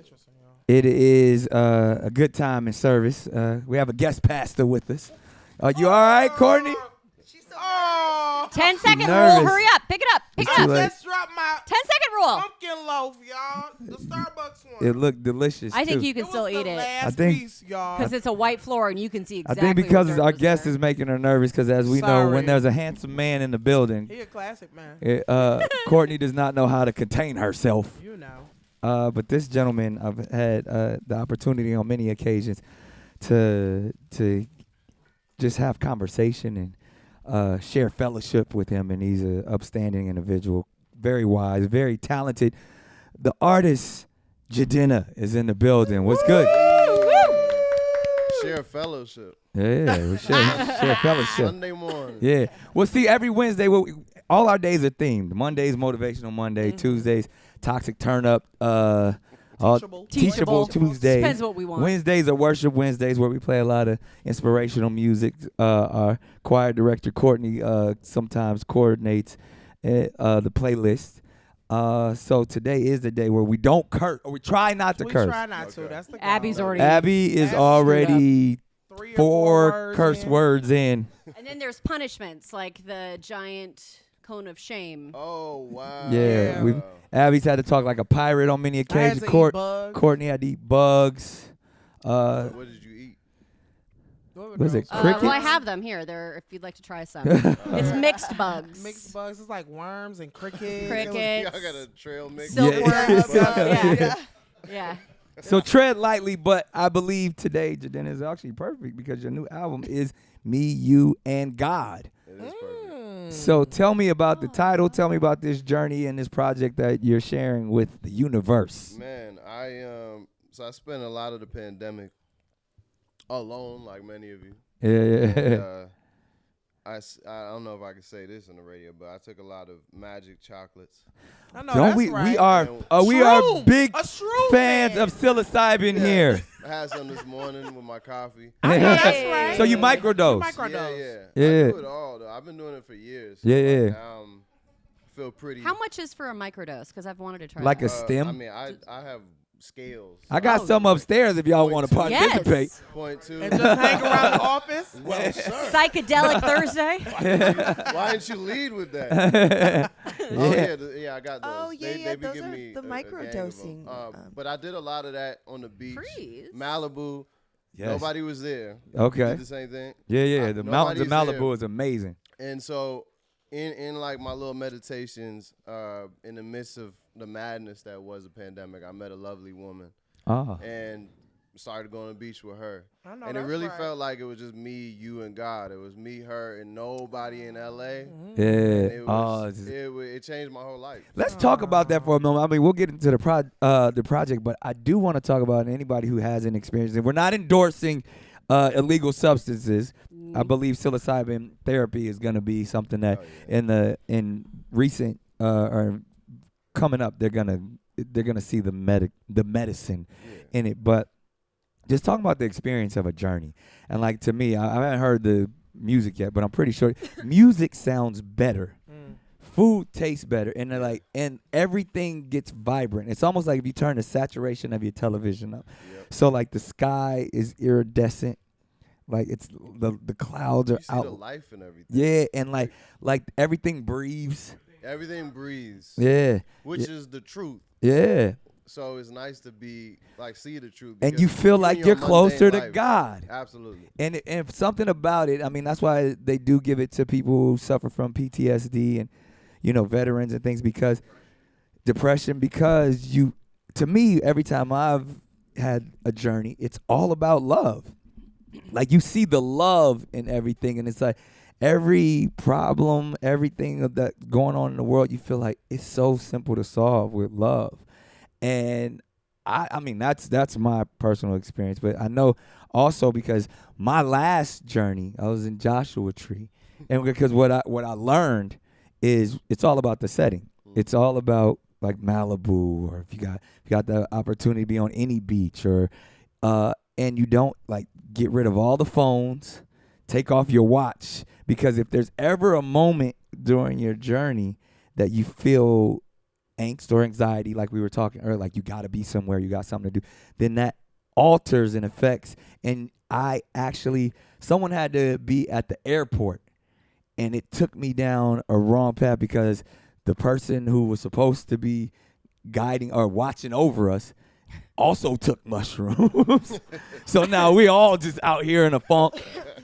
Interesting, y'all. It is a good time in service. We have a guest pastor with us. Are you all right, Courtney? She's so 10-second nervous. rule. Hurry up. Pick it up. Pick It's it too up. late. just dropped my 10-second rule. pumpkin loaf, y'all. The Starbucks one. It looked delicious. I think too. you can It still was the eat it last I think- piece, y'all. because it's a white floor and you can see I exactly. think because what our dirt guest there. is making her nervous because, as we know, Sorry. when there's a handsome man in the building, He a classic, man. Courtney does not know how to contain herself. You know. But this gentleman, I've had the opportunity on many occasions to just have conversation and share fellowship with him, and he's an upstanding individual, very wise, very talented. The artist Jidenna is in the building. What's good? Share fellowship. Yeah, we share fellowship. Sunday morning. Yeah. Well, see, every Wednesday, all our days are themed. Mondays, motivational Monday. Tuesdays, toxic turn up. Teachable Tuesdays. Depends what we want. Wednesdays are worship Wednesdays, where we play a lot of inspirational music. Our choir director, Courtney, sometimes coordinates the playlist. So today is the day where we don't curse, or we try not to We curse. try not to. That's the goal. Abby's already. Abby is That's already 3 or 4 curse in. words in. And then there's punishments like the giant cone of shame. Oh, wow. Yeah, we've Abby's had to talk like a pirate on many I had occasions. to eat bugs. Courtney had to eat bugs. What did you eat? What Was it those? crickets? Well, I have them here. They're if you'd like to try some. It's mixed bugs. Mixed bugs. It's like worms and crickets. Crickets. Y'all got a trail mix. Silkworms. Yeah. Yeah. Yeah. So tread lightly, but I believe today, Jidenna, is actually perfect because your new album is Me, You, and God. It is perfect. So tell me about the title. Tell me about this journey and this project that you're sharing with the universe. Man, so I spent a lot of the pandemic alone, like many of you. Yeah. And, I don't know if I can say this on the radio, but I took a lot of magic chocolates. I know, Don't that's we? right. We are Shroom. big A shroom fans man. of psilocybin Yeah. here. I had some this morning with my coffee. I know that's right. So you microdose. Microdose. Yeah. Yeah. I do it all, though. I've been doing it for years. So Yeah. like, now I feel pretty. How much is for a microdose? Because I've wanted to try. Like that. a stem? I mean, I have scales. I got some upstaiers if y'all want to participate. Yes. 0.2. And just hang around the office. Well, sir. Psychedelic Thursday. Why didn't you lead with that? Yeah. I got those. Oh, yeah, they be those giving are me the a gang of 'em. microdosing, But I did a lot of that on the beach. Freeze. Malibu. Yes. Nobody was there. Okay. Did the same thing. Yeah. The mountains of nobody's Malibu there. is amazing. And so in like my little meditations, in the midst of the madness that was a pandemic, I met a lovely woman Ah. and started going to the beach with her. I know And it that's really right. felt like it was just me, you, and God. It was me, her, and nobody in LA. Yeah. It, Oh, was, it changed my whole life. let's talk about that for a moment. I mean, we'll get into the project, but I do want to talk about anybody who hasn't experienced it. We're not endorsing illegal substances. I believe psilocybin therapy is going to be something that in recent or coming up they're gonna see the medicine in it. But just talking about the experience of a journey, and like to me, I haven't heard the music yet, but I'm pretty sure music sounds better. Food tastes better, and they're like, and everything gets vibrant. It's almost like if you turn the saturation of your television up. So like the sky is iridescent, like it's the clouds are You see out. the life and everything. Yeah, and like everything breathes. Everything breathes. Yeah, Which is the truth. yeah, So it's nice to be like see the truth. and because you feel even like your you're closer mundane to life- God. Absolutely. And something about it, I mean, that's why they do give it to people who suffer from PTSD and, veterans and things, because depression, because to me, every time I've had a journey, it's all about love. Like you see the love in everything, and it's like every problem, everything that's going on in the world, you feel like it's so simple to solve with love. And I mean, that's my personal experience, but I know also because my last journey, I was in Joshua Tree, and because what I learned is it's all about the setting. It's all about like Malibu, or if you got the opportunity to be on any beach, or and you don't like get rid of all the phones, take off your watch, because if there's ever a moment during your journey that you feel angst or anxiety, like we were talking earlier, like you got to be somewhere, you got something to do, then that alters and affects. And someone had to be at the airport, and it took me down a wrong path because the person who was supposed to be guiding or watching over us also took mushrooms. So now we all just out here in a funk.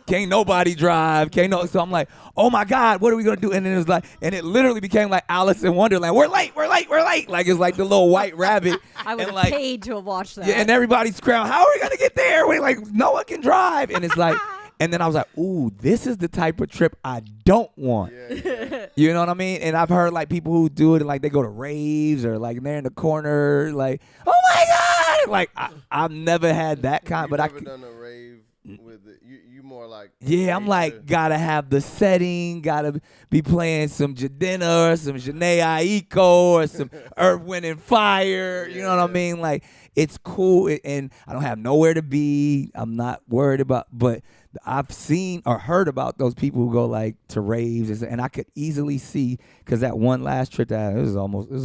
Can't nobody drive. So I'm like, oh my God, what are we gonna do? And then it was like, and it literally became like Alice in Wonderland. We're late. Like it's like the little white rabbit. I would have like, paid to have watched that. Yeah, and everybody's crowd. How are we gonna get there? We're like, no one can drive. And it's like, and then I was like, ooh, this is the type of trip I don't want. Yeah. You know what I mean? And I've heard like people who do it, and like they go to raves or like they're in the corner, like, oh my God! Like I've never had that kind, but Never done a rave with it. You more like yeah, I'm like gotta have the setting, gotta be playing some Jidenna or some Janae Aiko or some Earth, Wind and Fire. You know what I mean? Like it's cool, and I don't have nowhere to be. I'm not worried about, but I've seen or heard about those people who go like to raves, and I could easily see, because that one last trip that it was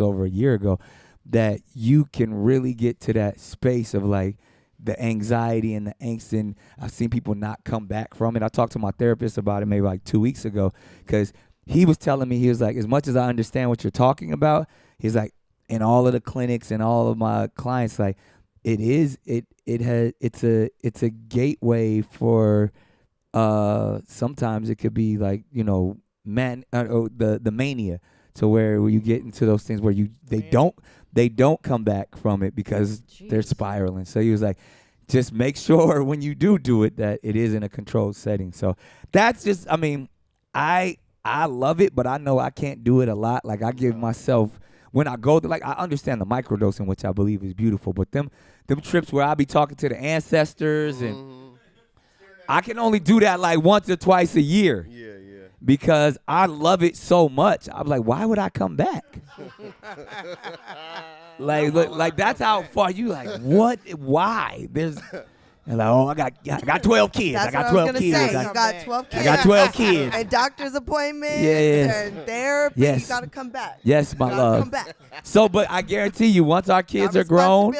over a year ago, that you can really get to that space of like the anxiety and the angst, and I've seen people not come back from it. I talked to my therapist about it maybe like 2 weeks ago, because he was telling me, he was like, as much as I understand what you're talking about, he's like, in all of the clinics and all of my clients, like it's a gateway for sometimes it could be like, you know, the mania, to where you get into those things where they don't come back from it because they're spiraling. So he was like, just make sure when you do it that it is in a controlled setting. So that's just, I mean, I love it, but I know I can't do it a lot. Like I give myself, when I go to, like, I understand the microdosing, which I believe is beautiful, but them trips where I be talking to the ancestors, and I can only do that like once or twice a year. Yeah. Because I love it so much. I'm like, why would I come back? like that's how far you like, what? Why? There's, and like, oh, I got 12 kids. That's I got what 12 I was gonna kids. say. You got 12 kids. I got 12 kids. And doctor's appointments. Yes. And therapy. Yes. You gotta come back. Yes, my You gotta love. come back. So, but I guarantee you, once our kids are grown,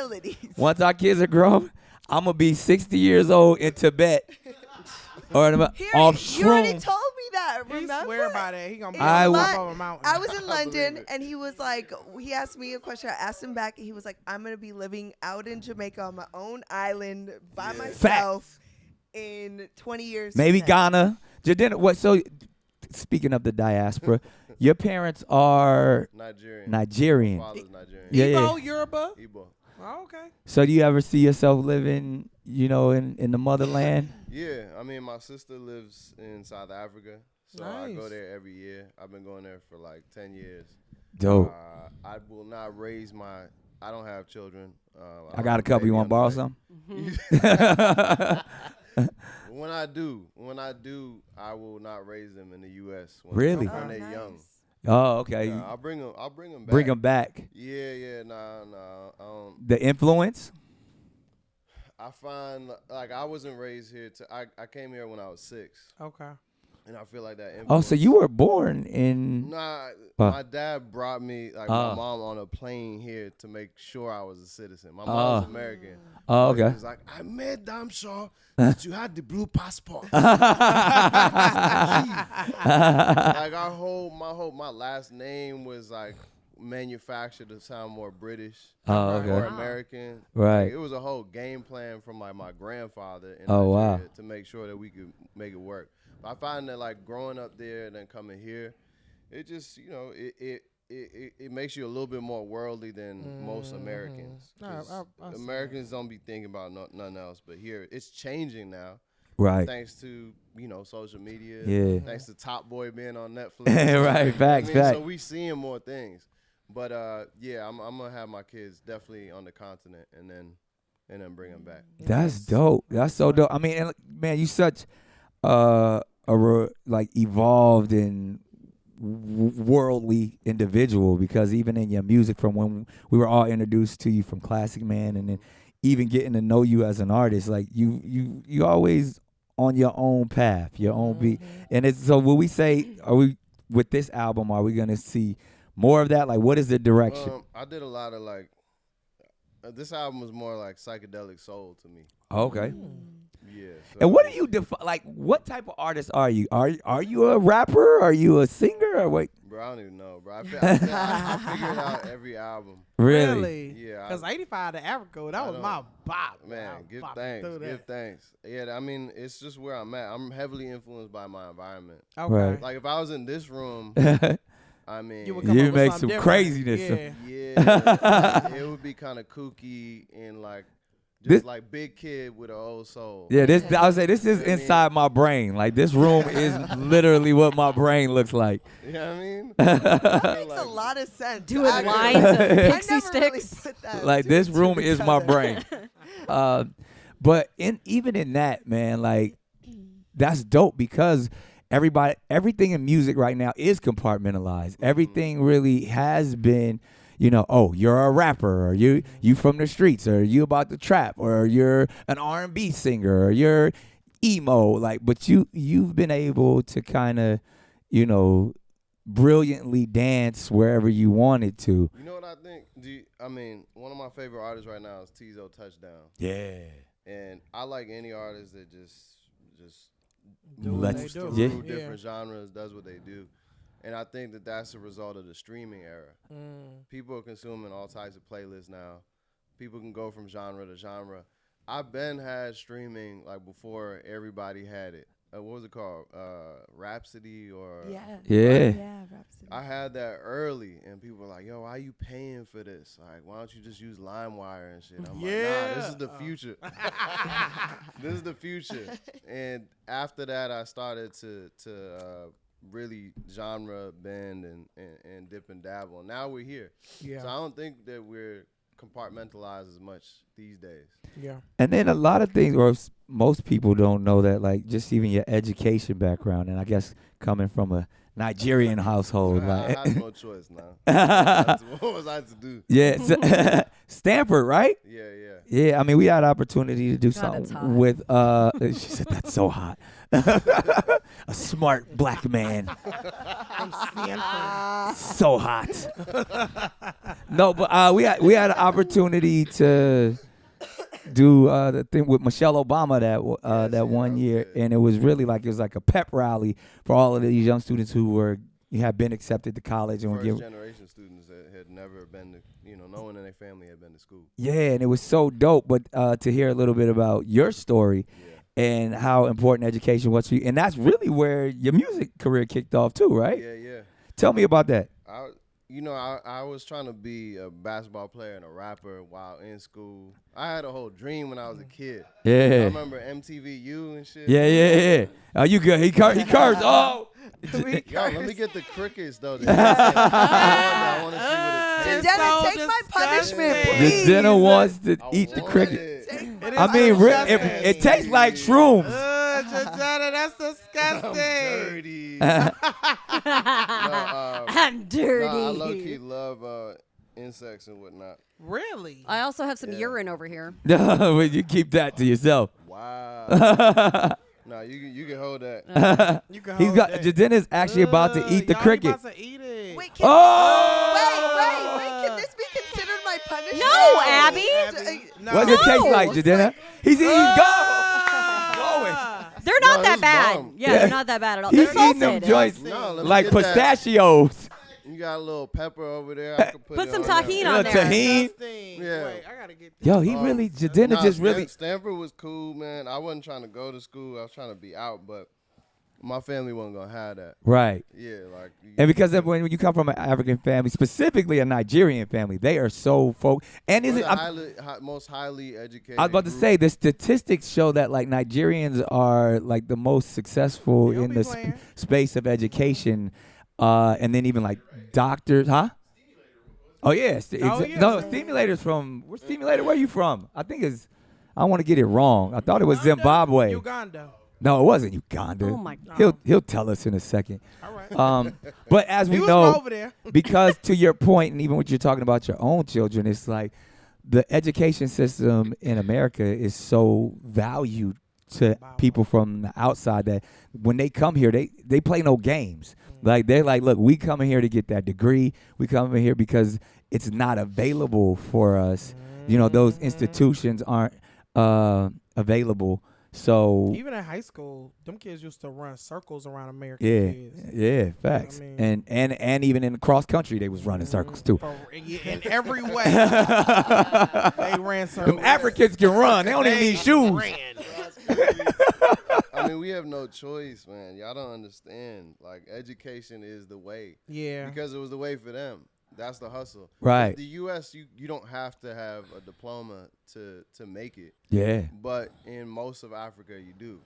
I'm gonna be 60 years old in Tibet. Or off You already shrooms. told me that, He remember? swear about it. He gonna I be will- up on a mountain. I was in London, and he was like, he asked me a question. I asked him back, and he was like, I'm going to be living out in Jamaica on my own island by myself in 20 years. Maybe from now. Ghana. Jidenna, what? So, speaking of the diaspora, your parents are Nigerian. Nigerian. My father's Nigerian. Yeah, Igbo, Yoruba. Igbo. Oh, okay. So, do you ever see yourself living, you know, in the motherland? Yeah, I mean, my sister lives in South Africa, so I go Nice. there every year. I've been going there for like 10 years. Dope. I will not raise I don't have children. I got a couple. You want to borrow some? When I do, I will not raise them in the U.S. Really? When Oh, they're nice. young. Oh, okay. Yeah, I'll bring them back. Bring them back. Yeah, nah. The influence? I find like I wasn't raised here. I came here when I was 6, Okay. and I feel like that. Oh, so you were born in? Nah, my dad brought me my Oh. mom on a plane here to make sure I was a citizen. My mom's Oh. American. Oh, But he okay. was like, I made damn sure that you had the blue passport. Like my last name was like manufactured to sound more British Oh, or okay. American. Right. Like, it was a whole game plan from like my grandfather in Oh, wow. Nigeria to make sure that we could make it work. But I find that like growing up there and then coming here, it just, you know, it makes you a little bit more worldly than most Americans. 'Cause I see Americans don't be thinking about nothing else. But here, it's changing now. Right. Thanks to, you know, social media. Yeah. Thanks to Top Boy being on Netflix. Right. Facts. I mean, Facts. so we seeing more things. But yeah, I'm gonna have my kids definitely on the continent and then bring them back. That's dope. That's so dope. I mean, and, man, you such like evolved and worldly individual, because even in your music, from when we were all introduced to you from Classic Man, and then even getting to know you as an artist, like you always on your own path, your own beat. And it's so when we say, are we with this album, are we gonna see more of that? Like, what is the direction? I did a lot of like. This album was more like psychedelic soul to me. Okay. Yeah. So And what do you define? Like, what type of artist are you? Are you a rapper? Are you a singer? Or wait, Bro, I don't even know, bro. I figure it out every album. really? Yeah. Because 85 to Africa, that was my bop. Man, give thanks. Give thanks. Yeah, I mean, it's just where I'm at. I'm heavily influenced by my environment. Okay. Right. Like, if I was in this room, I mean, You would come You up with make something some different. craziness. Yeah. it would be kind of kooky and like This- just like big kid with an old soul. Yeah, I would say this is inside my brain. Like, this room is literally what my brain looks like. You know what I mean? That makes a lot of sense. Doing actually. lines of I pixie never really sticks. put that Like, two this and two room is my together. brain. But even in that, man, like, that's dope because everything in music right now is compartmentalized. Everything really has been, oh, you're a rapper, or you from the streets, or you about to trap, or you're an R&B singer, or you're emo. Like, but you've been able to kind of, brilliantly dance wherever you wanted to. You know what I think? One of my favorite artists right now is Tizo Touchdown. Yeah. And I like any artist that just Do what Let's- they do. yeah. through different genres, does what they do. And I think that that's a result of the streaming era. People are consuming all types of playlists now. People can go from genre to genre. I've been had streaming like before everybody had it. What was it called? Rhapsody or Yeah. Yeah. Rhapsody. I had that early, and people were like, "Yo, why are you paying for this? Like, why don't you just use LimeWire and shit?" I'm like, "Nah, this is the future. This is the future." And after that, I started to really genre bend and dip and dabble. And now we're here. Yeah. So I don't think that we're compartmentalized as much these days. Yeah. And then a lot of things, or most people don't know that, like, just even your education background, and I guess coming from a Nigerian household, I like, had no choice now. What was I to do? yeah, Stanford, right? Yeah. Yeah, I mean, we had opportunity to do God, that's hot. something with. She said that's so hot. A smart black man, so hot. No, but we had an opportunity to do the thing with Michelle Obama that one year, and it was like a pep rally for all of these young students who had been accepted to college and were First given. generation students that had never been to, no one in their family had been to school. Yeah, and it was so dope. But to hear a little bit about your story and how important education was to you, and that's really where your music career kicked off too, right? Yeah. Tell me about that. I was trying to be a basketball player and a rapper while in school. I had a whole dream when I was a kid. I Yeah. remember MTVU and shit. Yeah. Are you good? He cursed. Oh. Yo, let me get the crickets though. I want to see what it tastes like. Jidenna, so take my punishment, disgusting. please. Jidenna wants to I eat the want cricket. it. It I is mean, disgusting. it tastes like shrooms. Jidenna, that's I'm disgusting. dirty. I'm dirty. I low-key love insects and whatnot. Really? I also have some Yeah. urine over here. No, but you keep that to yourself. Wow. No, you can hold that. You can He's hold got that. Jidenna's actually about to eat the y'all, he cricket. about to eat it. Wait, can Oh! Can this be considered my punishment? No, Abby. No. What does it taste No. like, Jidenna? He's eating Ah. They're not No, that this bad. bomb. Yeah, they're not that bad at all. He's They're eating them salted. joints No, let me like get that. pistachios. You got a little pepper over there. I could put Put it some on there. tahini Little on there. tahini. Disgusting. Yeah. Wait, I gotta get this. Yo, he really, Jidenna Nah, just really. Stanford was cool, man. I wasn't trying to go to school. I was trying to be out, but my family wasn't gonna have that. Right. Yeah, like. And because of when you come from an African family, specifically a Nigerian family, they are so And is we're it? the most highly educated. I was about to group. say the statistics show that like Nigerians are like the most successful They don't in be the playing. space of education, and then even like doctors, huh? Oh yeah, yeah. no stimulators from where stimulator? Where you from? I think it's. I don't want to get it wrong. I thought it was Zimbabwe. Uganda. No, it wasn't Uganda. Oh my He'll tell us in a second. All right. But as He we was know, over there. because to your point, and even what you're talking about your own children, it's like the education system in America is so valued to people from the outside that when they come here, they play no games. Like they're like, look, we coming here to get that degree. We coming here because it's not available for us. You know, those institutions aren't available. So even in high school, them kids used to run circles around American kids. Yeah, facts. I mean, and even in the cross country, they was running circles too. In every way, they ran circles. Them Africans can run. They don't even need shoes. I mean, we have no choice, man. Y'all don't understand. Like, education is the way. Yeah. Because it was the way for them. That's the hustle. Right. The U.S., you don't have to have a diploma to make it. Yeah. But in most of Africa, you do.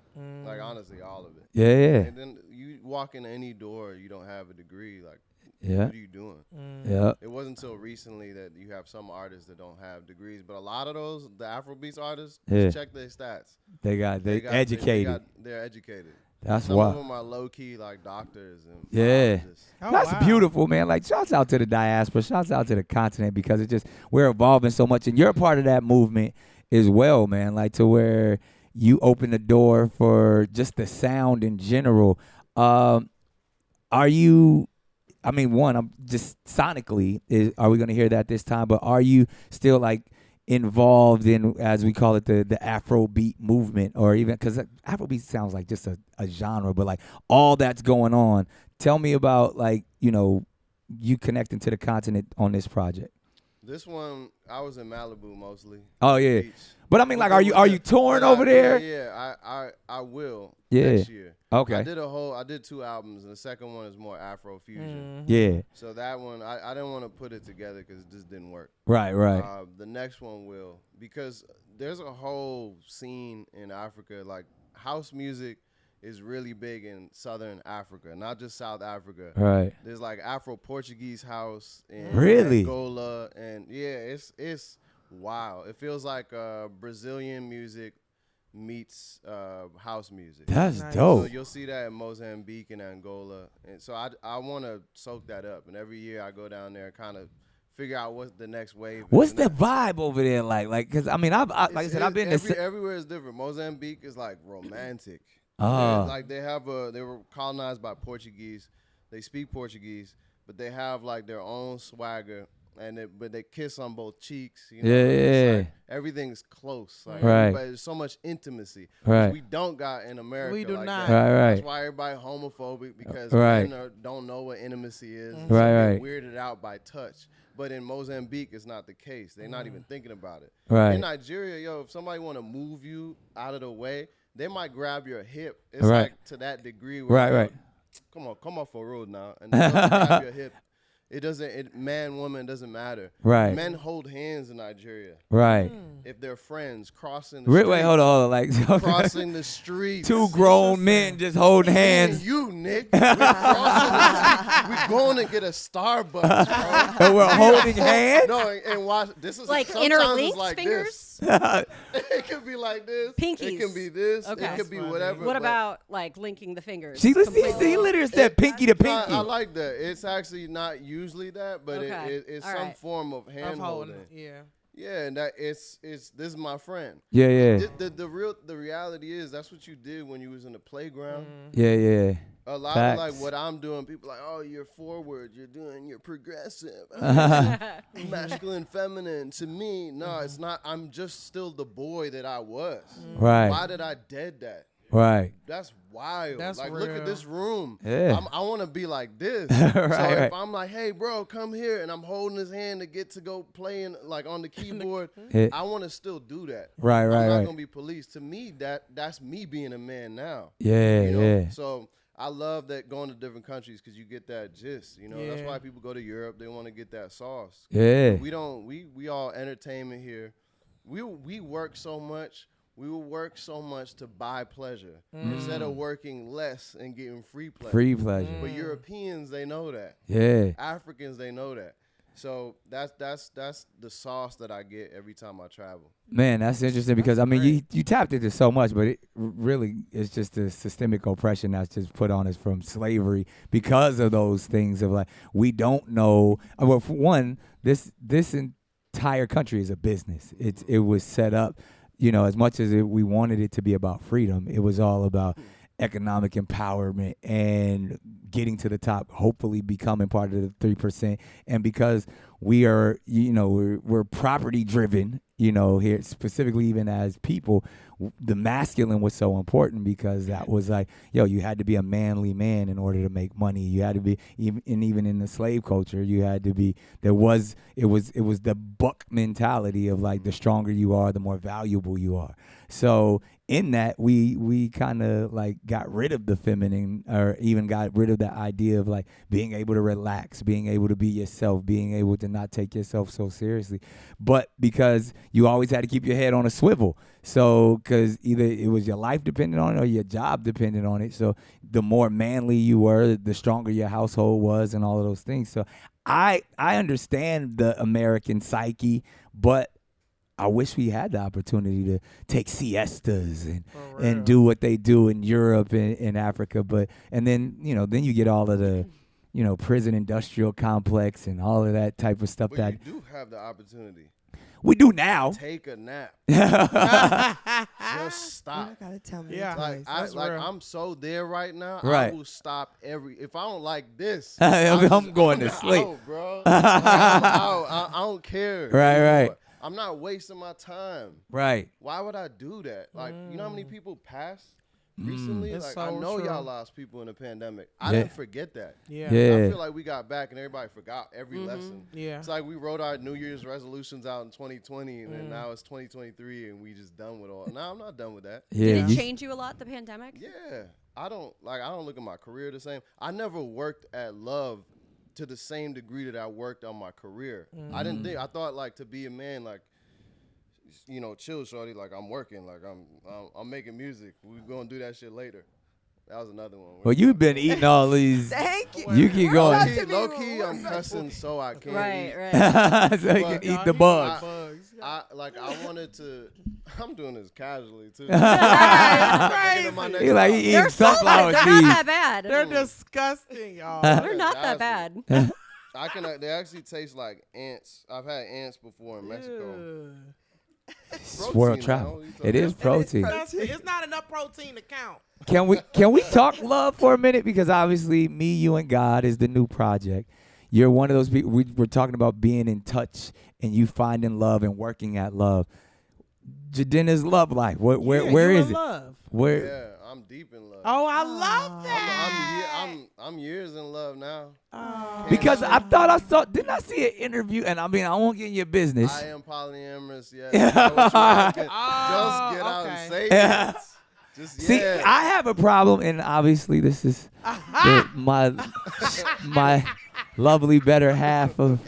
Like, honestly, all of it. Yeah. And then you walk in any door, you don't have a degree. Like, Yeah. what are you doing? Yeah. It wasn't until recently that you have some artists that don't have degrees. But a lot of those, the Afrobeats artists, just check their stats. They educated. They're educated. That's Some why. of them are low key like doctors and Yeah. biologists. That's beautiful, man. Like, shouts out to the diaspora, shouts out to the continent, because it just, we're evolving so much, and you're a part of that movement as well, man. Like, to where you open the door for just the sound in general. Are you? I mean, one, I'm just sonically, are we gonna hear that this time? But are you still like involved in, as we call it, the Afrobeat movement, or even, because Afrobeat sounds like just a genre, but like all that's going on. Tell me about, like, you know, you connecting to the continent on this project. This one, I was in Malibu mostly. Oh yeah, Beach. but I mean, like, are you touring over there? Yeah, I will Yeah. next year. Okay. I did 2 albums, and the second one is more Afro fusion. Yeah. So that one, I didn't want to put it together because it just didn't work. Right. The next one will, because there's a whole scene in Africa. Like, house music is really big in Southern Africa, not just South Africa. Right. There's like Afro-Portuguese house in Really? Angola, and yeah, it's wild. It feels like Brazilian music meets house music. That's Nice. dope. So you'll see that in Mozambique and Angola, and so I want to soak that up. And every year I go down there and kind of figure out what the next wave is. What's And the vibe over there like? Like, because I mean, like I said, I've been everywhere is different. Mozambique is like romantic. Like they were colonized by Portuguese. They speak Portuguese, but they have like their own swagger, but they kiss on both cheeks. You know? Yeah. Like, everything's close. Like, Right. There's so much intimacy. Right. We don't got in America. We do like not. that. Right. That's why everybody homophobic, because Right. men don't know what intimacy is. Mm-hmm. And so Right, they're right. weirded out by touch. But in Mozambique, it's not the case. They're not even thinking about it. Right. In Nigeria, if somebody want to move you out of the way, they might grab your hip. It's Right. like to that degree. Where Right. Come off a road now, and they'll grab your hip. It doesn't. Man, woman doesn't matter. Right. Men hold hands in Nigeria Right. if they're friends crossing the street. Wait, hold on. Like, Crossing the street. two grown men just holding hands. You, Nick. We're crossing the street. We're going to get a Starbucks, bro. And we're holding hands? No, and watch. This is Like sometimes interlinked it's like fingers? This. It could be like this. Pinkies. It can be this. Okay. It could be whatever. What but about like linking the fingers? She completely? literally said pinky to I pinky. like that. It's actually not usually that, but Okay. it's All some right. form of hand Of holding holding. it. Yeah. Yeah, and that it's this is my friend. Yeah. The reality is that's what you did when you was in the playground. Yeah. A lot Facts. of like what I'm doing, people like, oh, you're forward, you're progressive, masculine, feminine. To me, no, it's not. I'm just still the boy that I was. Right. Why did I dead that? Right. That's wild. That's like, look real. at this room. Yeah. I want to be like this. Right, so right. if I'm like, hey, bro, come here, and I'm holding his hand to get to go playing like on the keyboard, Yeah. I want to still do that. Right, I'm right, not right. gonna be police. To me, that's me being a man now. Yeah, You know? yeah. So I love that going to different countries because you get that gist. You know, that's Yeah. why people go to Europe. They want to get that sauce. Yeah. We don't. We all entertainment here. We work so much. We will work so much to buy pleasure instead of working less and getting free pleasure. Free pleasure. But Europeans, they know that. Yeah. Africans, they know that. So that's the sauce that I get every time I travel. Man, that's interesting because, I mean, you tapped into so much, but it really is just the systemic oppression that's just put on us from slavery because of those things of like, we don't know. Well, for one, this entire country is a business. It was set up as much as we wanted it to be about freedom, it was all about economic empowerment and getting to the top, hopefully becoming part of the 3%. And because we are, we're property driven, here specifically even as people, the masculine was so important because that was like, you had to be a manly man in order to make money. You had to be, even in the slave culture, you had to be, it was the buck mentality of like, the stronger you are, the more valuable you are. So in that, we kind of like got rid of the feminine, or even got rid of the idea of like being able to relax, being able to be yourself, being able to not take yourself so seriously. But because you always had to keep your head on a swivel. So, because either it was your life dependent on it or your job dependent on it. So the more manly you were, the stronger your household was and all of those things. So I understand the American psyche, but I wish we had the opportunity to take siestas and do what they do in Europe and in Africa. And then you get all of the, prison industrial complex and all of that type of stuff. But that you do have the opportunity. We do now. Take a nap. Just stop. You gotta tell me. Yeah. twice. I'm so there right now. Right. I will stop if I don't like this. I'm going to sleep. Out, bro. Like, I'm out. I don't care. Right. anymore. I'm not wasting my time. Right. Why would I do that? Like, you know how many people passed recently? It's Like, so I know true. y'all lost people in the pandemic. I Yeah. didn't forget that. Yeah. Yeah. I feel like we got back and everybody forgot every lesson. Yeah. It's like we wrote our New Year's resolutions out in 2020, and then now it's 2023, and we just done with all. No, I'm not done with that. Yeah. Did it change you a lot, the pandemic? Yeah, I don't look at my career the same. I never worked at love to the same degree that I worked on my career. I thought like to be a man, like, chill, shorty. Like, I'm working. Like, I'm making music. We're gonna do that shit later. That was another one. Well, you've been eating all these. Thank you. You keep We're going. about to be- Low key, I'm cussing so I can't Right, eat. right. So you can eat the bugs. I wanted to. I'm doing this casually too. Crazy. He like he eating They're solid. sunflower They're seeds. not that bad. They're disgusting, y'all. They're not that bad. They actually taste like ants. I've had ants before in Mexico. World Protein, travel. though. You It is talking- protein. It's not enough protein to count. Can we talk love for a minute? Because obviously, Me, You, and God is the new project. You're one of those people. We're talking about being in touch and you finding love and working at love. Jidenna's love life. Where is it? Love. Where? Yeah, I'm deep in love. Oh, I love that. I'm years in love now. Because I thought I saw. Didn't I see an interview? And I mean, I won't get in your business. I am polyamorous. Yes. Just get out and say it. Just, See, yeah. I have a problem, and obviously, this is my lovely better half of.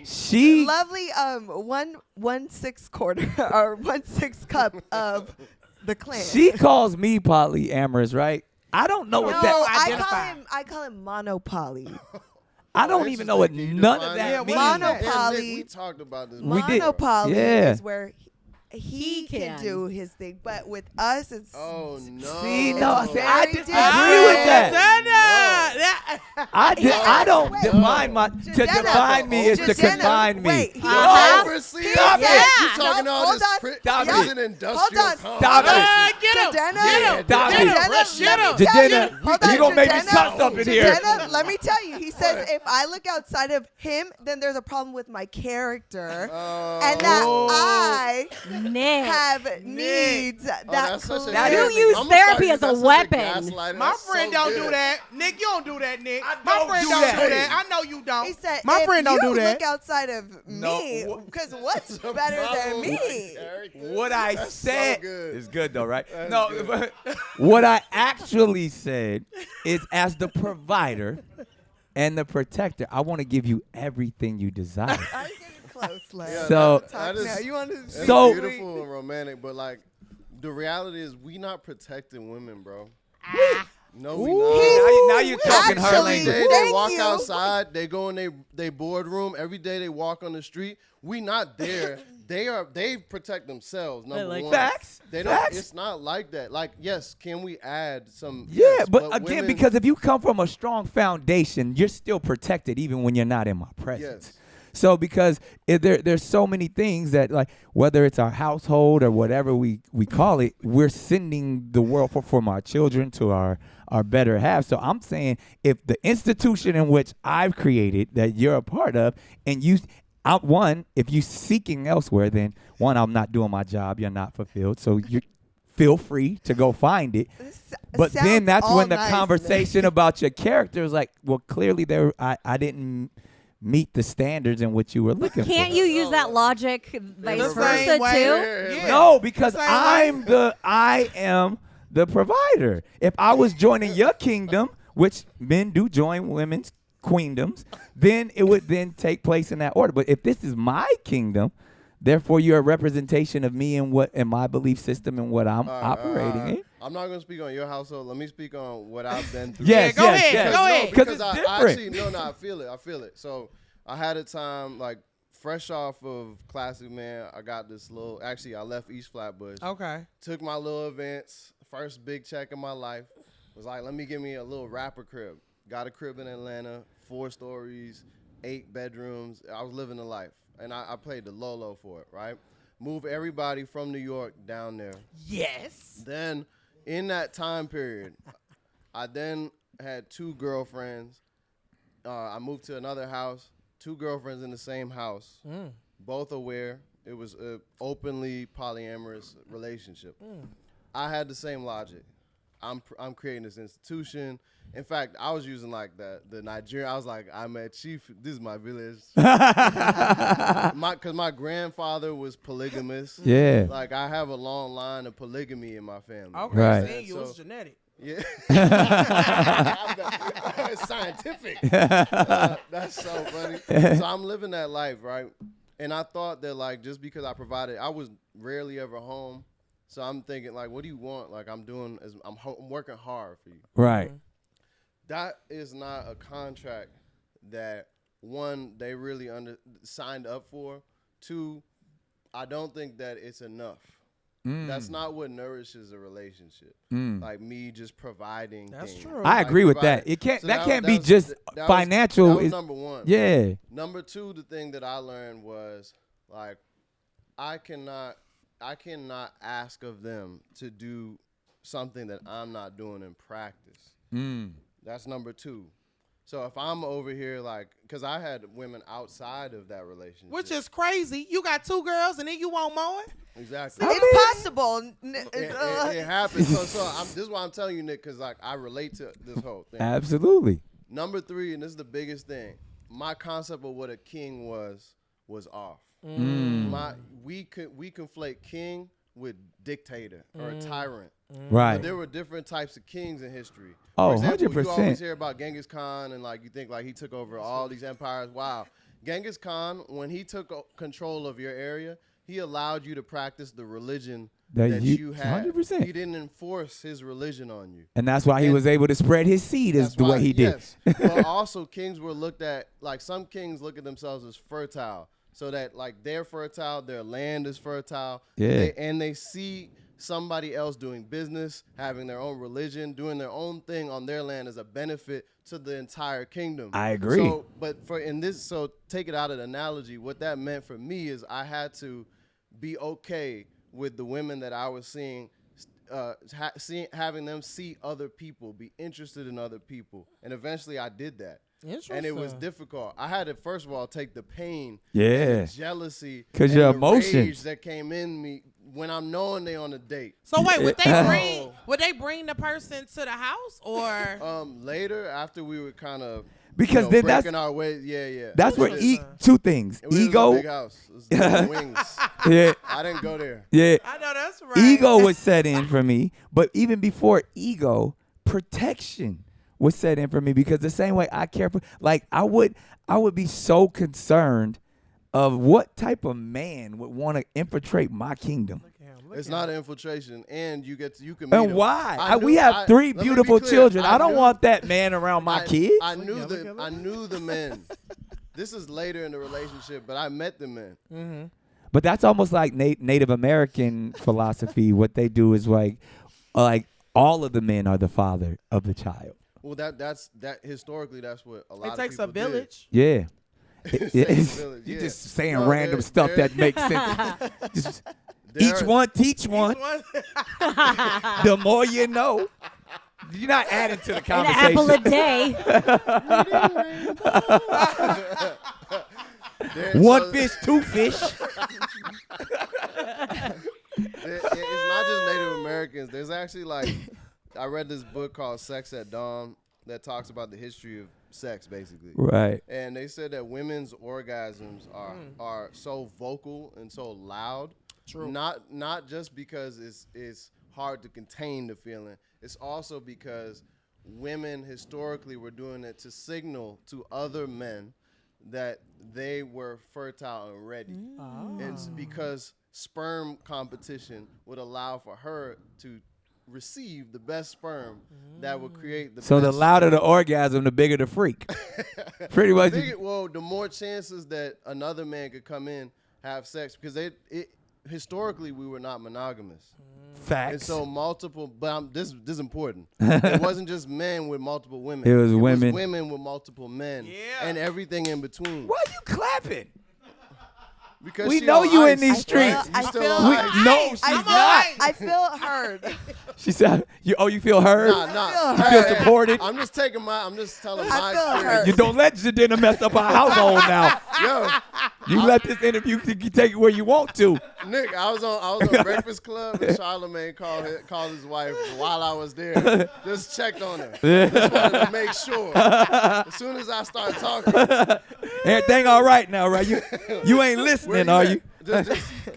She Lovely 1/6 quarter or 1/6 cup of the clan. She calls me polyamorous, right? I don't know what no, that. I call him monopoly. I don't even know what none of that means. Monopoly. We talked about this. We did. Monopoly Yeah. is where he can can. do his thing, but with us, it's Oh no. See, no, see, I Very disagree different. with that. I don't Wait, define my to Jidenna, define me is to Jidenna, confine me. wait, he No, Overseas. Stop You it. talking No, all hold this on. Stop prison it. industrial Hold on. complex. Stop it. Get him. Jidenna, Stop it. Jidenna, Shut let up. me tell you. Jidenna, Hold on, you gonna make me Jidenna, cuss up in here. Jidenna, let me tell you. He says if I look outside of him, then there's a problem with my character, and that I Nick. have needs that that's such a That You is- gaslighting. use I'm therapy sorry, as a that's such weapon. gaslighting. My That's friend so don't good. do that. Nick, you don't do that, Nick. I My don't friend do don't that. do that. I know you don't. He said, My if friend don't you do that. look outside of me, No. because what's It's a better than problem with me? character. What I That's so said good. is good though, right? That's No, good. but what I actually said is, as the provider and the protector, I want to give you everything you desire. I'm getting close, like. Yeah, So- that is- now. You want to It's So- beautiful and romantic, but like the reality is we not protecting women, bro. No, we Now not. you're talking her Actually, language. They Thank walk you. outside, they go in they boardroom. Every day they walk on the street. We not there. They protect themselves. Number like one. Facts. They don't. Facts. It's not like that. Like, yes, can we add some? Yeah, yes, but again, women- because if you come from a strong foundation, you're still protected even when you're not in my presence. Yes. So because there's so many things that, like, whether it's our household or whatever we call it, we're sending the world from our children to our better half. So I'm saying, if the institution in which I've created that you're a part of, and if you seeking elsewhere, then one, I'm not doing my job. You're not fulfilled. So you feel free to go find it. But then that's when the conversation about your character is like, well, clearly I didn't meet the standards in which you were looking for. Can't you use that logic vice The versa same too? way. Yeah. No, because The same I am the provider. If I was joining your kingdom, which men do join women's queendoms, then it would then take place in that order. But if this is my kingdom, therefore you're a representation of me and my belief system and what I'm operating in. I'm not going to speak on your household. Let me speak on what I've been through. Yes, go ahead. Go ahead. Because it's I different. actually, I feel it. So I had a time, like, fresh off of Classic Man, I got this I left East Flatbush. Okay. Took my little events, first big check in my life. Was like, let me give me a little rapper crib. Got a crib in Atlanta, 4 stories, 8 bedrooms. I was living the life. And I played the Lolo for it, right? Move everybody from New York down there. Yes. Then, in that time period, I then had 2 girlfriends. I moved to another house, 2 girlfriends in the same house, both aware. It was an openly polyamorous relationship. I had the same logic. I'm creating this institution. In fact, I was using like the Nigerian. I was like, I'm a chief. This is my village. Because my grandfather was polygamous. Yeah. Like, I have a long line of polygamy in my family. Okay. Right. Seeing you, it's genetic. Yeah. It's scientific. That's so funny. So I'm living that life, right? And I thought that, like, just because I provided, I was rarely ever home. So I'm thinking, like, what do you want? Like, I'm working hard for you. Right. That is not a contract that, one, they really signed up for. 2, I don't think that it's enough. That's not what nourishes a relationship. Like me just providing That's things. true. I agree with that. It can't. So that can't that be was- just that financial. Was It's- number 1. Yeah. Number 2, the thing that I learned was, like, I cannot ask of them to do something that I'm not doing in practice. That's number 2. So if I'm over here, like, because I had women outside of that relationship. Which is crazy. You got 2 girls and then you want more? Exactly. It's possible. It happens. This is why I'm telling you, Nick, because, like, I relate to this whole thing. Absolutely. Number 3, and this is the biggest thing, my concept of what a king was off. We conflate king with dictator or a tyrant. Right. But there were different types of kings in history. Oh, For example, 100%. you always hear about Genghis Khan, and, like, you think, like, he took over all these empires. Wow. Genghis Khan, when he took control of your area, he allowed you to practice the religion that you had. 100%. He didn't enforce his religion on you. And that's why he was able to spread his seed That's the why- way he did. Yes. But also, kings were looked at, like, some kings look at themselves as fertile, so that, like, they're fertile, their land is fertile. Yeah. And they see somebody else doing business, having their own religion, doing their own thing on their land as a benefit to the entire kingdom. I agree. So take it out of the analogy. What that meant for me is I had to be okay with the women that I was seeing, having them see other people, be interested in other people. And eventually I did that. And it was difficult. I had to, first of all, take the pain, and the jealousy, 'Cause and your the emotions. rage that came in me when I'm knowing they on a date. So wait, would they bring the person to the house or? Later, after we were kind of Because then breaking our ways, yeah. That's It where was- two things. it was a Ego. big house. It was the wings. Yeah. I didn't go there. Yeah. I know that's right. Ego was set in for me, but even before ego, protection was set in for me, because the same way I care for, like, I would be so concerned of what type of man would want to infiltrate my kingdom. It's not an infiltration, and you can meet And him. why? We have 3 let me be beautiful clear. children. I don't knew- want that man around my kids. I knew the men. This is later in the relationship, but I met the men. Mm-hmm. But that's almost like Native American philosophy. What they do is like all of the men are the father of the child. Well, that's historically that's what a lot It of takes people a village. Yeah. Village, You yeah. just saying No, random stuff that makes sense. Just, each one teach one. The more you know. You're not adding to the An conversation. apple a day. One fish, two fish. It's not just Native Americans. There's actually like, I read this book called Sex at Dawn that talks about the history of sex, basically. Right. And they said that women's orgasms are so vocal and so loud. True. Not just because it's hard to contain the feeling. It's also because women historically were doing it to signal to other men that they were fertile and ready. And it's because sperm competition would allow for her to receive the best sperm that would create the So best. the louder the orgasm, the bigger the freak. Pretty much. Well, the more chances that another man could come in, have sex, because historically we were not monogamous. Facts. And so multiple, but this is important. It wasn't just men with multiple women. It was women. Women with multiple men. And everything in between. Why you clapping? Because We she know on you in ice, these right? streets. You I still feel- on We, ice. no, she's not. I feel heard. She said, you feel heard? Nah. You feel supported? I'm just telling my I feel experience. hurt. You don't let Jidenna mess up our household now. Yo, You let this interview, you take it where you want to. Nick, I was on Breakfast Club and Charlamagne called his wife while I was there. Just checked on her. Just wanted to make sure. As soon as I start talking, Everything all right now, right? You ain't where listening, are at? you? Just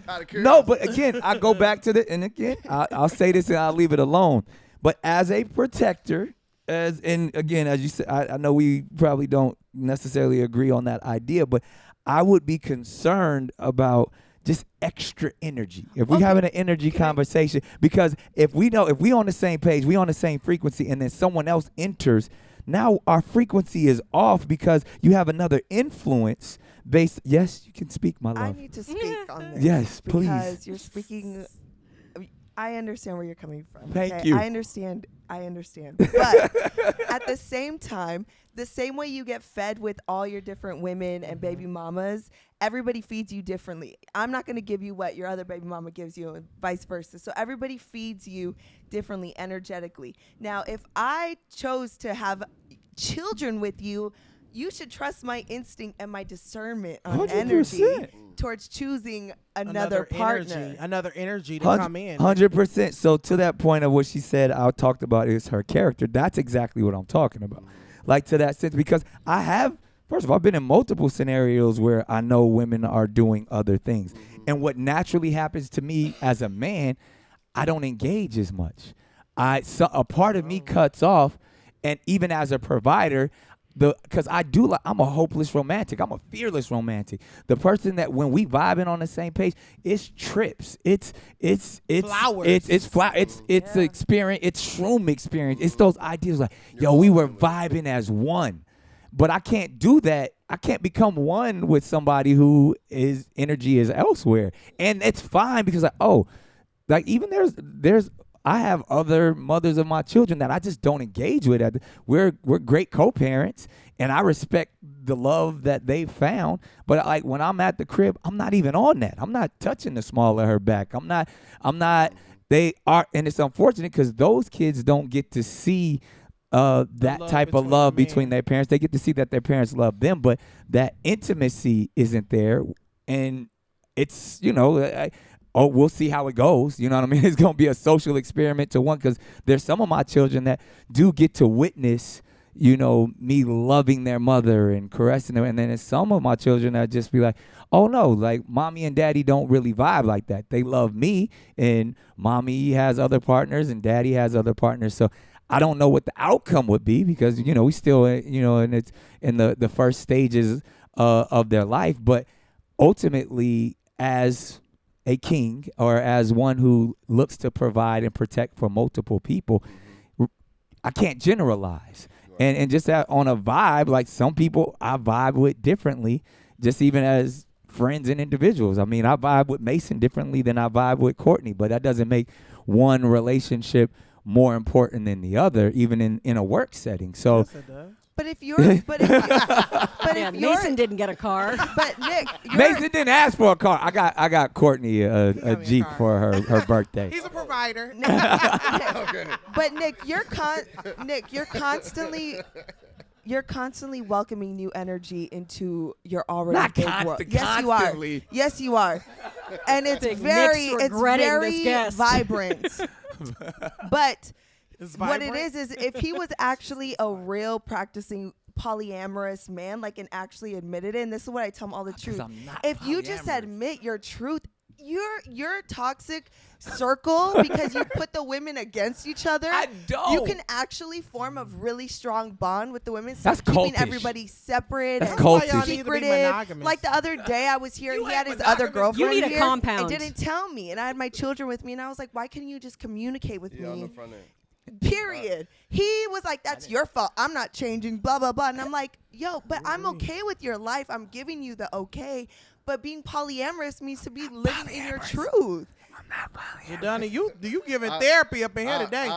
out of curiosity. No, but again, I go back to and again, I'll say this and I'll leave it alone. But as a protector, as you said, I know we probably don't necessarily agree on that idea, but I would be concerned about just extra energy. If we're having an energy conversation, because if we on the same page, we on the same frequency, and then someone else enters, now our frequency is off because you have another influence based. Yes, you can speak, my love. I need to speak on this. Yes, please. Because you're speaking. I understand where you're coming from. Thank you. I understand. But at the same time, the same way you get fed with all your different women and baby mamas, everybody feeds you differently. I'm not going to give you what your other baby mama gives you and vice versa. So everybody feeds you differently energetically. Now, if I chose to have children with you, you should trust my instinct and my discernment on energy 100%. towards choosing another partner. another energy to come in. 100%. So to that point of what she said, I talked about is her character. That's exactly what I'm talking about. Like to that sense, because first of all, I've been in multiple scenarios where I know women are doing other things. And what naturally happens to me as a man, I don't engage as much. A part of me cuts off, and even as a provider, because I'm a hopeless romantic. I'm a fearless romantic. The person that when we vibing on the same page, it's trips. It's Flowers. It's the experience. It's shroom experience. It's those ideas like, yo, we were vibing as one. But I can't do that. I can't become one with somebody who is energy is elsewhere. And it's fine because even there's I have other mothers of my children that I just don't engage with. We're great co-parents, and I respect the love that they found. But like when I'm at the crib, I'm not even on that. I'm not touching the small of her back. I'm not. They are, and it's unfortunate because those kids don't get to see that type of love between their parents. They get to see that their parents love them, but that intimacy isn't there, and it's we'll see how it goes. You know what I mean? It's going to be a social experiment to one, because there's some of my children that do get to witness, me loving their mother and caressing them. And then there's some of my children that just be like, oh, no, like mommy and daddy don't really vibe like that. They love me, and mommy has other partners and daddy has other partners. So I don't know what the outcome would be because, we still, and it's in the first stages of their life. But ultimately, as a king or as one who looks to provide and protect for multiple people, I can't generalize. And just on a vibe, like some people I vibe with differently, just even as friends and individuals. I mean, I vibe with Mason differently than I vibe with Courtney, but that doesn't make one relationship more important than the other, even in a work setting. So Yes, it does. But if you're, but if, you, but Yeah, if you're, Mason didn't get a car. but Nick, you're, Mason didn't ask for a car. I got Courtney a me a Jeep car. for her birthday. He's a provider. But Nick, you're constantly welcoming new energy into your already Not big constant- world. Yes, constantly. you are. Yes, you are. And it's Big very, Nick's it's regretting very this guest. vibrant. But It's what it vibrant. is if he was actually a real practicing polyamorous man, like, and actually admitted it, and this is what I tell him all the truth. I'm not If you just polyamorous. admit your truth, your toxic circle, because you put the women against each other, I don't. you can actually form a really strong bond with the women. So That's keeping cultish. everybody separate That's and That's why cultish. y'all need to be secretive. monogamous. Like the other day, I was here. You He had ain't his other monogamous. girlfriend You need a here compound. and didn't tell me, and I had my children with me, and I was like, why can't you just communicate with Yeah, on me? the front end. Period. He was like, that's your fault. I'm not changing, blah, blah, blah. And I'm like, yo, but I'm okay with your life. I'm giving you the okay. But being polyamorous means to be living in your truth. Jidenna, you giving I- therapy up in here today.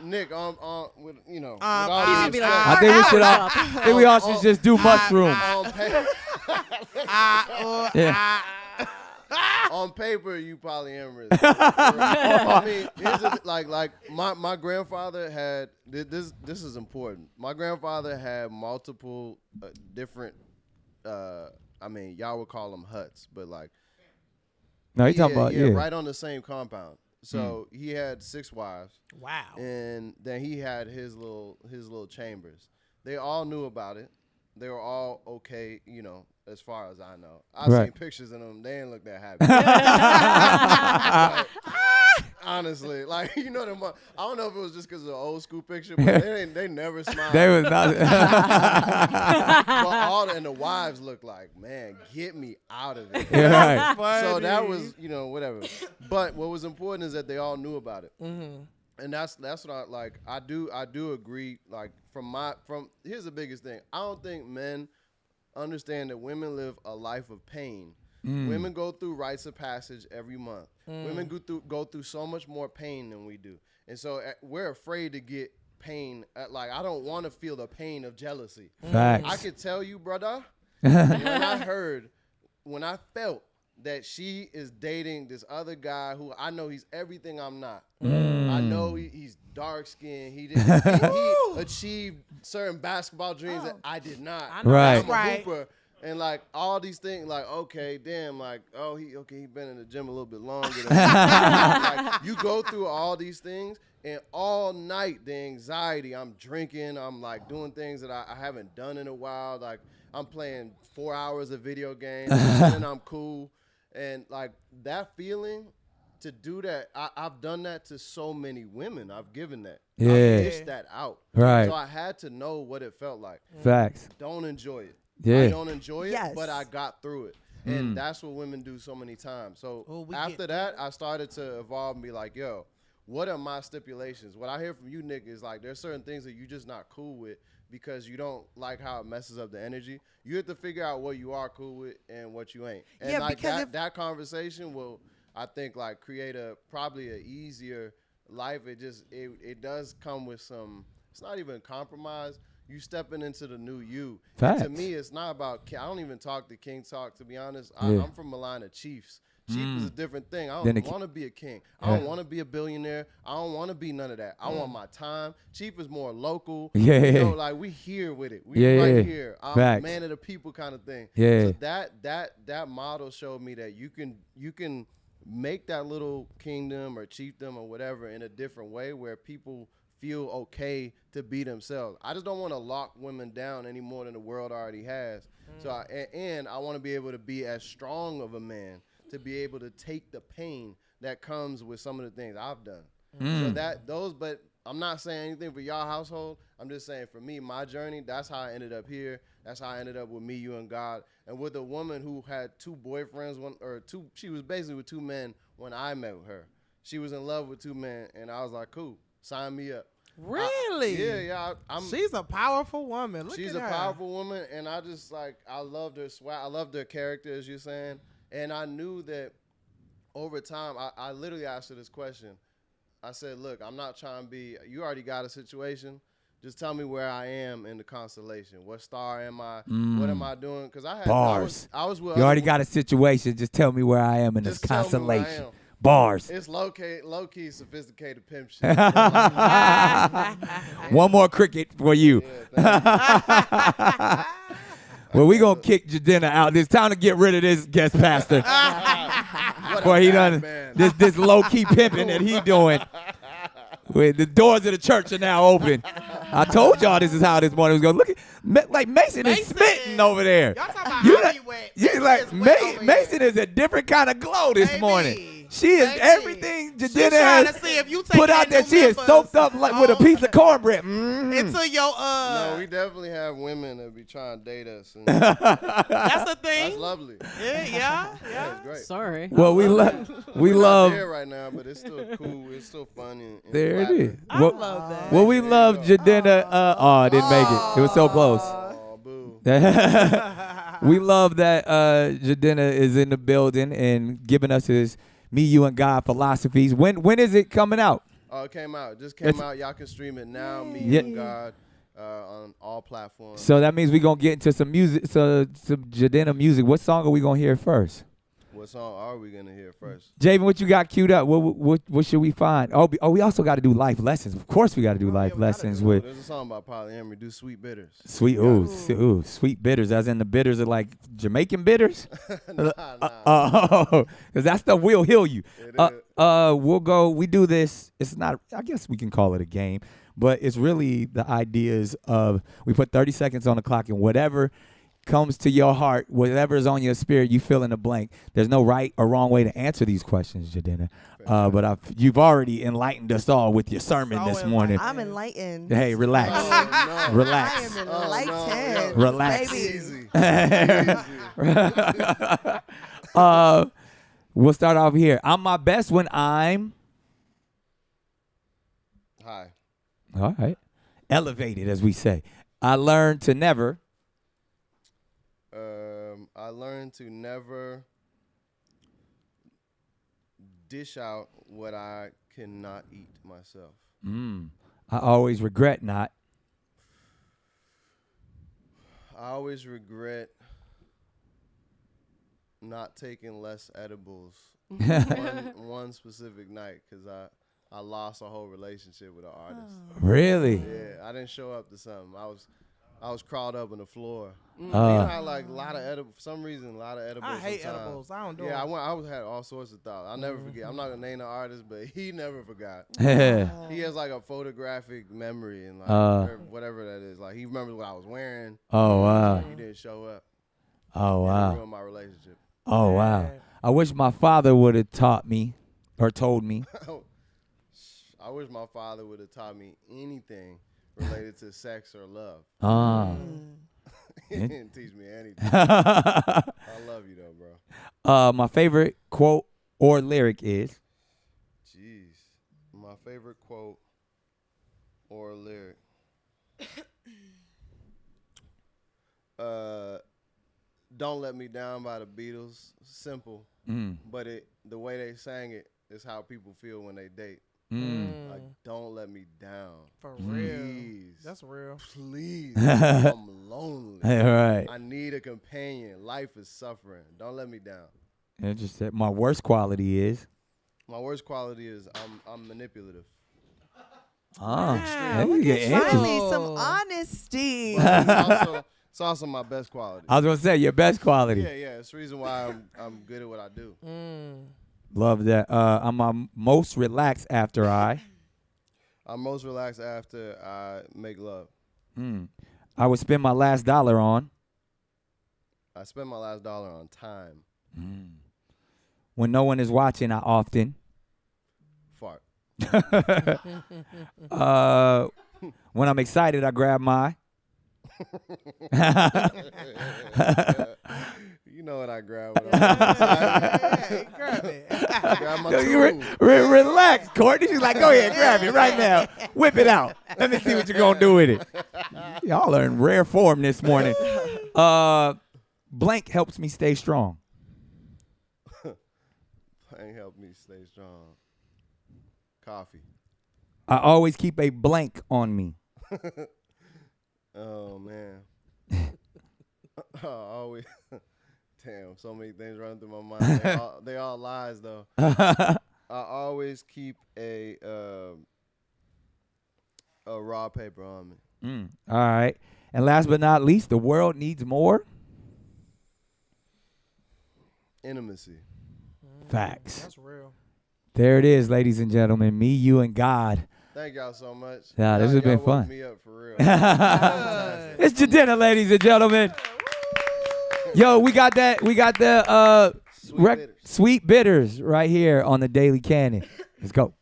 Nick, with, you know, with He's all gonna due be like, respect, I think we should all. Hours I think we all should just do mushrooms. Yeah. On paper, you polyamorous. I mean, here's like my grandfather had this. This is important. My grandfather had multiple different. I mean, y'all would call them huts, but like. No, you talking about right on the same compound. So he had 6 wives. Wow. And then he had his little chambers. They all knew about it. They were all okay, you know, as far as I know. I've Right. seen pictures of them. They didn't look that happy. Like, honestly, like, you know them. I don't know if it was just because of the old school picture, but they never smiled. They was not. But and the wives looked like, man, get me out of it. Yeah, right. So that was, you know, whatever. But what was important is that they all knew about it. Mm-hmm. And that's what I like. I do agree. Like here's the biggest thing. I don't think men understand that women live a life of pain. Women go through rites of passage every month. Women go through so much more pain than we do, and so we're afraid to get pain. Like, I don't want to feel the pain of jealousy. Facts. I could tell you, brother, when I felt that she is dating this other guy who I know he's everything I'm not. I know he's dark skinned. He achieved certain basketball dreams that I did not. I know Right. that's I'm a right. hooper, and like all these things, like, okay, damn, like, oh, he been in the gym a little bit longer than me. Like, you go through all these things, and all night the anxiety, I'm drinking, I'm like doing things that I haven't done in a while. Like, I'm playing 4 hours of video games, and I'm cool. And like that feeling to do that, I've done that to so many women. I've given that. Yeah. I've dished that out. Right. So I had to know what it felt like. Facts. Don't enjoy it. Yeah. I don't enjoy it, Yes. but I got through it. And that's what women do so many times. So after that, I started to evolve and be like, yo, what are my stipulations? What I hear from you, Nick, is like there's certain things that you're just not cool with because you don't like how it messes up the energy. You have to figure out what you are cool with and what you ain't. And Yeah, like because that conversation will, I think, like create probably an easier life. It does come with some, it's not even compromise. You stepping into the new you. And to Facts. me, it's not about, I don't even talk the king talk, to be honest. Yeah. I'm from a line of chiefs. Chief is a different thing. I Then don't the want to be a king. I don't want to be a billionaire. I don't want to be none of that. I want my time. Chief is more local. Yeah. You know, like we here with it. We Yeah, right yeah. here. I'm Facts. man of the people kind of thing. Yeah. So that model showed me that you can make that little kingdom or chiefdom or whatever in a different way where people feel okay to be themselves. I just don't want to lock women down any more than the world already has. So I want to be able to be as strong of a man to be able to take the pain that comes with some of the things I've done. So but I'm not saying anything for y'all household. I'm just saying for me, my journey, that's how I ended up here. That's how I ended up with me, you, and God. And with a woman who had 2 boyfriends, she was basically with 2 men when I met her. She was in love with 2 men, and I was like, cool, sign me up. Really? Yeah. She's a powerful woman. Look She's at a her. powerful woman, and I just I loved her swag. I loved her character, as you're saying. And I knew that over time, I literally asked her this question. I said, look, I'm not trying to be, you already got a situation, Just tell me where I am in the constellation. What star am I? Mm. What am I doing? Because Bars. I was with You already other- got a situation. Just tell me where I am in this Just tell me where I constellation. am. Bars. It's low key sophisticated pimp shit. One more cricket for you. Yeah, Well, we gonna kick Jidenna out. It's time to get rid of this guest pastor. what Before a he bad done man. this low key pimping that he doing. Wait, the doors of the church are now open. I told y'all this is how this morning was going. Look at like Mason is spitting over there. Y'all talking about You how like- he wet. You like Mason is wet over Mason here. is a different kind of glow this Baby. morning. She is Baby. everything She Jidenna trying has to see if you take put out there. new She is members soaked up like with a piece of cornbread. into your No, we definitely have women that be trying to date us. And That's the that's thing. lovely. Yeah. That's great. Sorry. Well, we We're not love. there right now, but it's still cool. It's still fun. And There it flattering. is. I Well, love that. well, we love Jidenna. I didn't make it. It was so close. Oh, boo. We love that Jidenna is in the building and giving us his Me, You, and God philosophies. When is it coming out? Oh, it came out. It just came It's- out. Y'all can stream it now. Me Yeah. and God on all platforms. So that means we're going to get into some music, some Jidenna music. What song are we going to hear first? What song are we gonna hear first? Javen, what you got queued up? What should we find? Oh, we also got to do life lessons. Of course we got to do life lessons with There's a song about polyamory. Do Sweet Bitters. sweet, sweet bitters, as in the bitters are like Jamaican bitters? Nah. Oh, because that stuff will heal you. It is. We'll go. We do this. It's not. I guess we can call it a game, but it's really the ideas of we put 30 seconds on the clock, and whatever comes to your heart, whatever is on your spirit, you fill in the blank. There's no right or wrong way to answer these questions, Jidenna. But you've already enlightened us all with your sermon this morning. I'm enlightened. Hey, relax, Oh, no. relax. I am Oh, no, enlightened. yeah. Relax. Baby. Easy. We'll start off here. I'm my best when I'm Hi. all right, elevated, as we say. I learned to never. I learned to never dish out what I cannot eat myself. I always regret not. I always regret not taking less edibles one specific night because I lost a whole relationship with an artist. Really? Yeah, I didn't show up to something. I was crawled up on the floor. You know Uh, how like a lot of edibles, for some reason, a lot of edibles. I hate sometimes. edibles. I don't do Yeah, them. I had all sorts of thoughts. I'll never forget. I'm not gonna name the artist, but he never forgot. yeah. He has like a photographic memory and like whatever that is. Like he remembers what I was wearing. Oh wow. He didn't show up. Oh And it wow. ruined my relationship. Oh wow. I wish my father would have taught me or told me. I wish my father would have taught me anything related to sex or love. He didn't teach me anything. I love you though, bro. My favorite quote or lyric is. Jeez. My favorite quote or lyric. Don't Let Me Down by the Beatles. Simple. But the way they sang it is how people feel when they date. Like, don't let me down. For real. Please. That's real. Please. I'm lonely. All right. I need a companion. Life is suffering. Don't let me down. Interesting. My worst quality is. My worst quality is I'm manipulative. You get interesting. Finally, some honesty. But it's also my best quality. I was gonna say your best quality. Yeah. It's the reason why I'm good at what I do. Love that. I'm most relaxed after I. I'm most relaxed after I make love. I would spend my last dollar on. I spend my last dollar on time. When no one is watching, I often. Fart. When I'm excited, I grab my. You know what I grab when I'm excited. Hey, grab it. I grab my You tool. relax, Courtney. She's like, go ahead, grab it right now. Whip it out. Let me see what you're going to do with it. Y'all are in rare form this morning. Blank helps me stay strong. Ain't helped me stay strong. Coffee. I always keep a blank on me. Oh man. I always damn, so many things running through my mind. They all lies though. I always keep a raw paper on me. All right. And last but not least, the world needs more Intimacy. facts. That's real. There it is, ladies and gentlemen. Me, you, and God. Thank y'all so much. Yeah, this has been Y'all woke fun. me up for real. It's Jidenna, ladies and gentlemen. Yo, we got the Sweet bitters. sweet bitters right here on the Daily Cannon. Let's go.